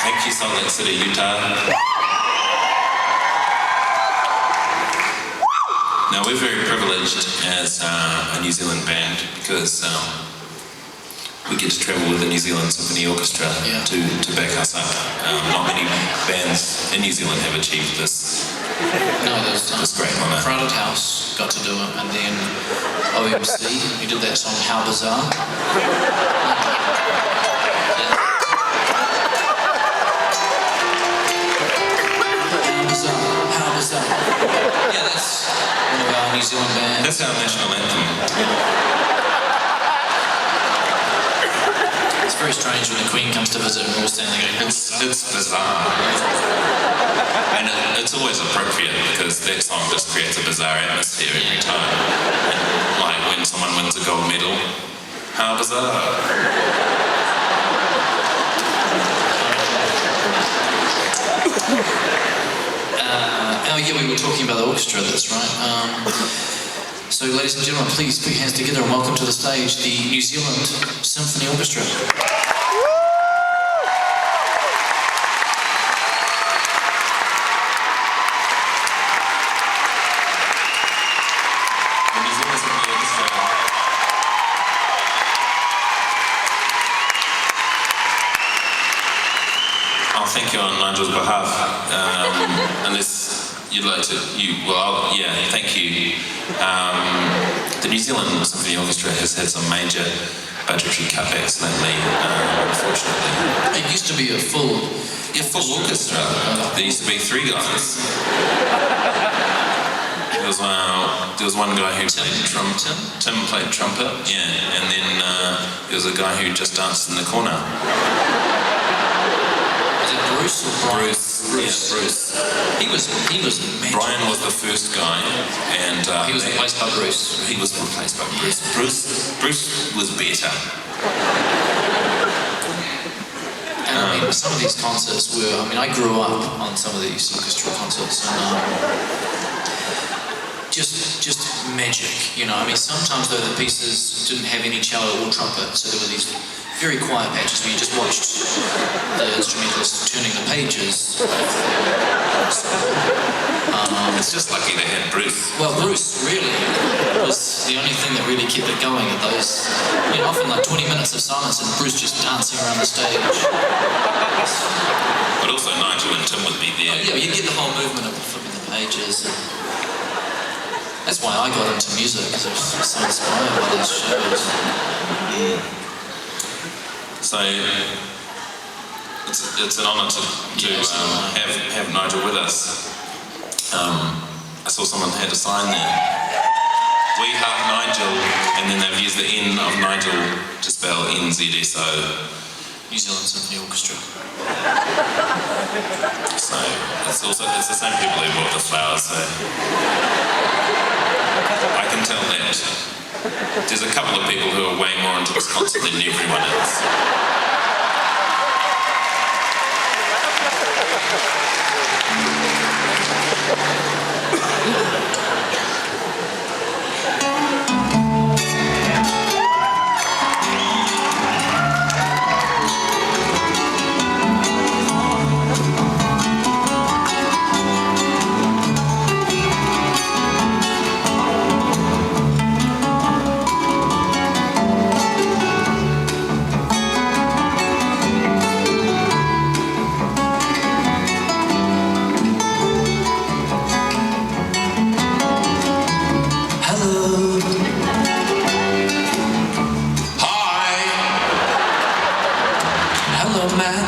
Thank you, Salt Lake City, Utah. Now, we're very privileged as a New Zealand band because we get to travel with the New Zealand Symphony Orchestra to back us up. Not many bands in New Zealand have achieved this. No, there's great honour. Crowded House got to do it, and then OMC, he did that song How Bizarre. How Bizarre. Yeah, that's one of our New Zealand bands. That's our national anthem. It's very strange when the Queen comes to visit and we're all standing going, It's bizarre. And it's always appropriate because that song just creates a bizarre atmosphere every time. Like when someone wins a gold medal, how bizarre. Oh yeah, we were talking about the orchestra, that's right. So ladies and gentlemen, please put your hands together and welcome to the stage the New Zealand Symphony Orchestra. I'll thank you on Nigel's behalf, unless you'd like to, thank you. The New Zealand Symphony Orchestra has had some major budgetary cutbacks lately, unfortunately. It used to be a full orchestra. There used to be 3 guys. There was one guy who played trumpet. Tim played trumpet, and then there was a guy who just danced in the corner. Bruce or Brian? Bruce. He was magic. Brian was the first guy, and he was replaced by Bruce. He was replaced by Bruce. Bruce was better. And I mean, some of these concerts were. I mean, I grew up on some of these orchestral concerts, and just magic. You know, I mean, sometimes though the pieces didn't have any cello or trumpet, so there were these very quiet patches where you just watched the instrumentalist turning the pages. It's just lucky they had Bruce. Well, Bruce really was the only thing that really kept it going at those, often like 20 minutes of silence and Bruce just dancing around the stage. But also Nigel and Tim would be there. Oh, yeah, you get the whole movement of flipping the pages. That's why I got into music, because I was so inspired by those shows. So it's an honour to have Nigel with us. I saw someone had a sign there. We Heart Nigel, and then they've used the N of Nigel to spell NZSO. New Zealand Symphony Orchestra. So it's the same people who bought the flowers. So I can tell that. There's a couple of people who are way more into this concert than everyone else.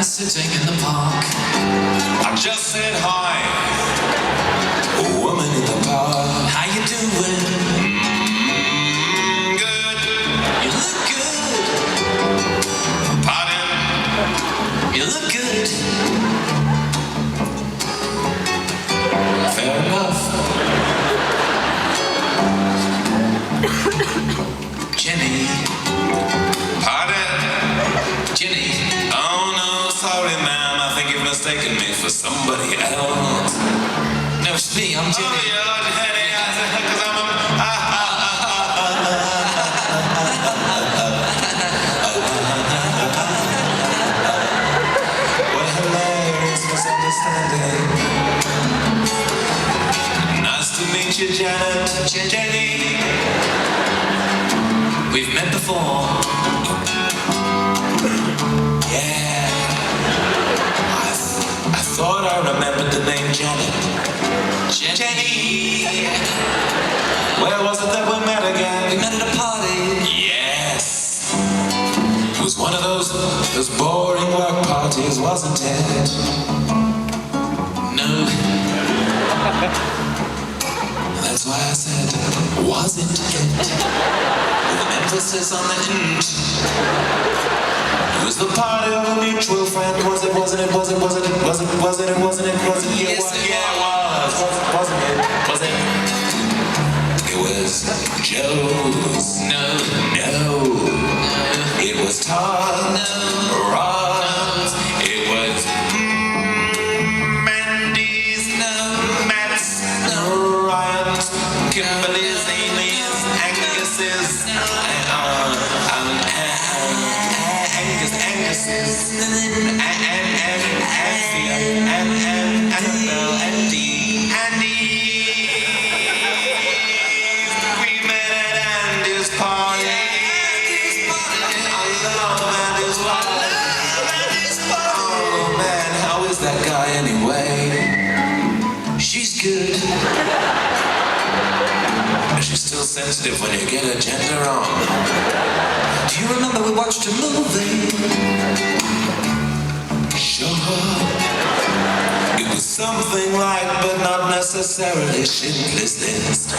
Sitting in the park. I just said hi. A woman in the park. How you doing? Good. You look good. Pardon? You look good. Fair enough. Jenny. Pardon? Jenny. Oh no, sorry ma'am, I think you've mistaken me for somebody else. No, it's me, I'm Jenny. Oh yeah, Jenny, because I'm well, hello. standing. Nice to meet you, Janet. Jenny. We've met before. Yeah. I thought I remembered the name Janet. Jenny. Where was it that we met again? We met at a party. Yes. It was one of those boring work parties, wasn't it? No. That's why I said, wasn't it? With an emphasis on the int. It was the party of a mutual friend. Was it, wasn't it, was it, wasn't it, wasn't it, wasn't it, wasn't it, wasn't it, Yes, it was. Wasn't it, was it? It was Joe's. No. It was Todd's. Rod's. It was Mandy's. Matt's. Ryan's. Kimberly's. Amy's. Angus's. Angus's. Anthea. Annabelle. Andy. We met at Andy's party. I love Andy's party. Oh man, how is that guy anyway? She's good. She's still sensitive when you get her gender wrong. Do you remember we watched a movie? Sure. It was something like, but not necessarily Schindler's List.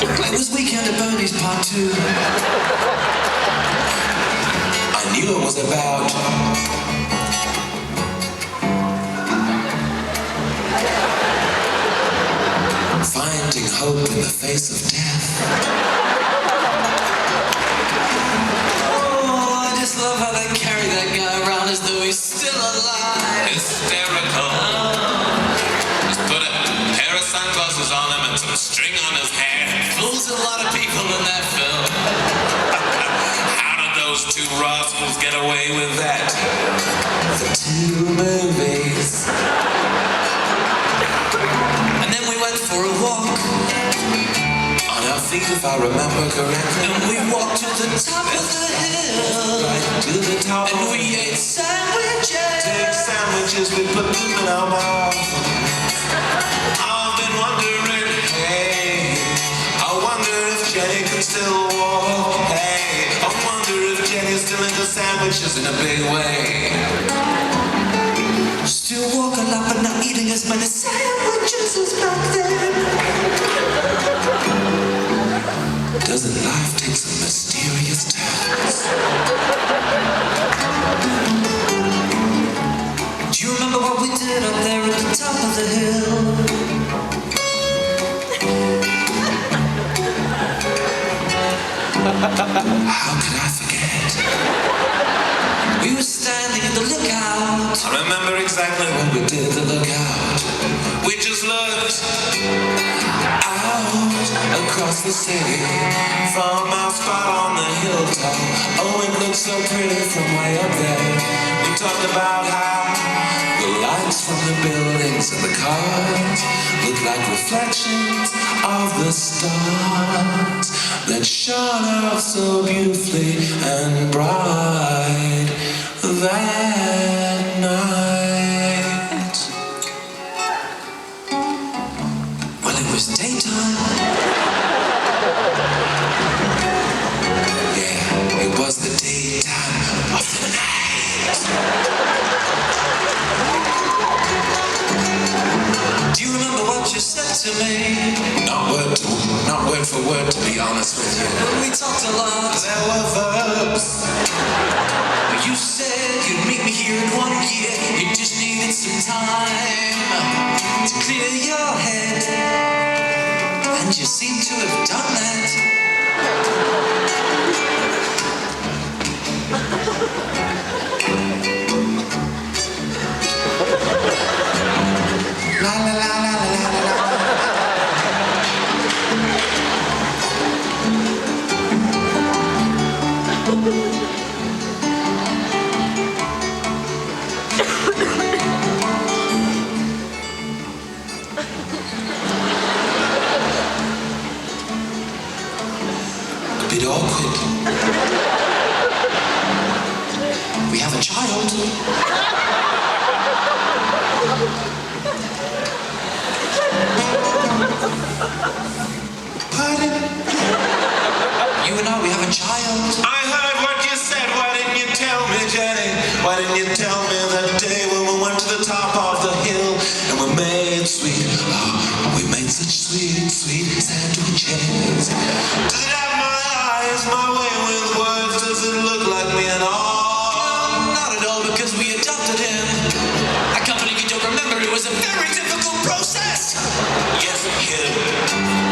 It was Weekend at Bernie's Part 2. I knew it was about finding hope in the face of death. Oh, I just love how they carry that guy around as though he's still alive. Hysterical. Just put a pair of sunglasses on him and some string on his hair. Fools a lot of people in that film. How did those two rascals get away with that? For 2 movies. And then we went for a walk. On our feet, if I remember correctly. And we walked to the top of the hill. Right to the top. And we ate sandwiches. Take sandwiches, we put them in our mouth. I've been wondering, hey, I wonder if Jenny can still walk. Hey, I wonder if Jenny's still into sandwiches in a big way. Still walking a lot, but not eating as many sandwiches as back then. Doesn't life take some mysterious turns? Do you remember what we did up there at the top of the hill? How could I forget? We were standing at the lookout. I remember exactly what we did at the lookout. We just looked out across the city from our spot on the hilltop. Oh, it looked so pretty from way up there. We talked about how the lights from the buildings and the cars looked like reflections of the stars that shone out so beautifully and bright that night. Well, it was daytime. Yeah, it was the daytime of the night. Do you remember what you said to me? Not word for word, to be honest with you. Well, we talked a lot. There were verbs. You said you'd meet me here in 1 year. You just needed some time to clear your head. And you seem to have done that. La la la la la la la. bit awkward. We have a child. Pardon? You and I, we have a child. I heard what you said, why didn't you tell me, Jenny? Why didn't you tell me that day when we went to the top of the hill and we made sweet, oh, we made such sweet, sweet sandwiches. Does it have my eyes, my way with words? Does it look like me at all? Not at all, because we adopted him. A company you don't remember, it was a very difficult process. Yes, him,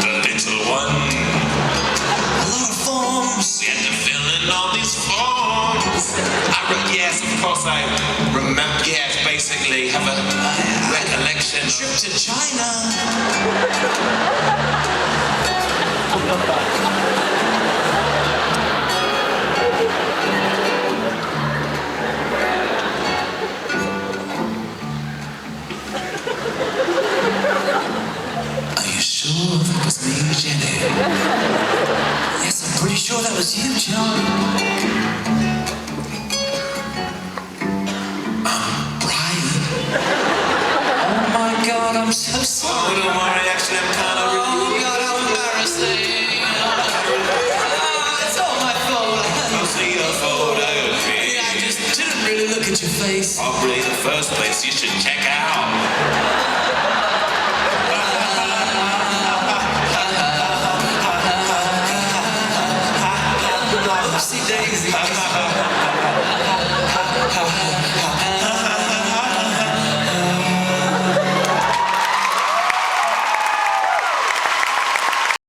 the little one. A lot of forms. We had to fill in all these forms. Yes, of course I remember. Yes, basically have a recollection. Trip to China. Are you sure that was me, Jenny? Yes, I'm pretty sure that was you, John. Brian. Oh my God, I'm so sorry. Don't worry, actually I'm kind of Oh God, how embarrassing. It's all my fault. I'll see your photography. I just didn't really look at your face. Probably the first place you should check out. Oopsie daisy.